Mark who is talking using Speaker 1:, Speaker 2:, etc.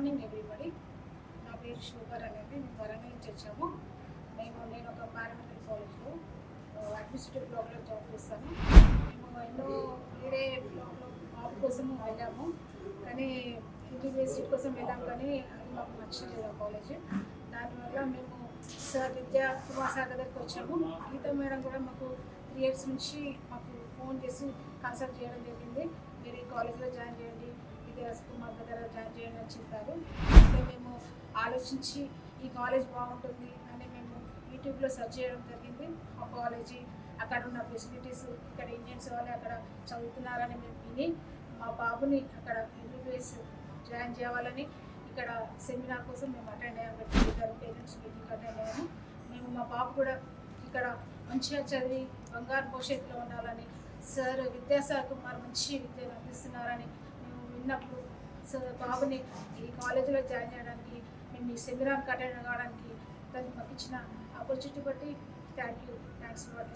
Speaker 1: Morning everybody. నా పేరు sugar అనేది మేము వరంగల్ నుంచి వచ్చాము. నేను ఒక పారామెడికల్ కాలేజ్లో అడ్మినిస్ట్రేటివ్ బ్లాక్లో జాబ్ చేస్తాను. మేము ఎన్నో వేరే బ్లాక్లో జాబ్ కోసం వెళ్ళాము, కానీ ఎంబీబీఎస్ సీట్ కోసం వెళ్ళాము, కానీ అది మాకు నచ్చలేదు ఆ కాలేజ్. దానివల్ల మేము సార్ విద్యా కుమార్ సార్ దగ్గరికి వచ్చాము. గీత మేడం కూడా మాకు 3 years నుంచి మాకు ఫోన్ చేసి కన్సల్ట్ చేయడం జరిగింది. మీరు ఈ కాలేజ్లో జాయిన్ చేయండి, విద్యా కుమార్ దగ్గర జాయిన్ చేయండి అని చెప్పారు. అయితే మేము ఆలోచించి ఈ కాలేజ్ బాగుంటుంది అని మేము యూట్యూబ్లో సెర్చ్ చేయడం జరిగింది. ఆ కాలేజీ, అక్కడ ఉన్న ఫెసిలిటీస్, ఇక్కడ ఇండియన్స్ వాళ్ళే అక్కడ చదువుతున్నారని మేము విని మా బాబుని అక్కడ ఎంబీబీఎస్ జాయిన్ చేయాలని ఇక్కడ సెమినార్ కోసం మేము అటెండ్ అయ్యాము. పేరెంట్స్ మీటింగ్ అటెండ్ అయ్యాము. మేము మా బాబు కూడా ఇక్కడ మంచిగా చదివి బంగారు భవిష్యత్తులో ఉండాలని, సార్ విద్యాసాగర్ కుమార్ మంచి విద్యను అందిస్తున్నారని మేము విన్నప్పుడు సార్ బాబుని ఈ కాలేజీలో జాయిన్ చేయడానికి, మేము ఈ సెమినార్కి అటెండ్ కావడానికి దాన్ని మాకు ఇచ్చిన ఆపర్చునిటీ బట్టి థ్యాంక్స్ ఫర్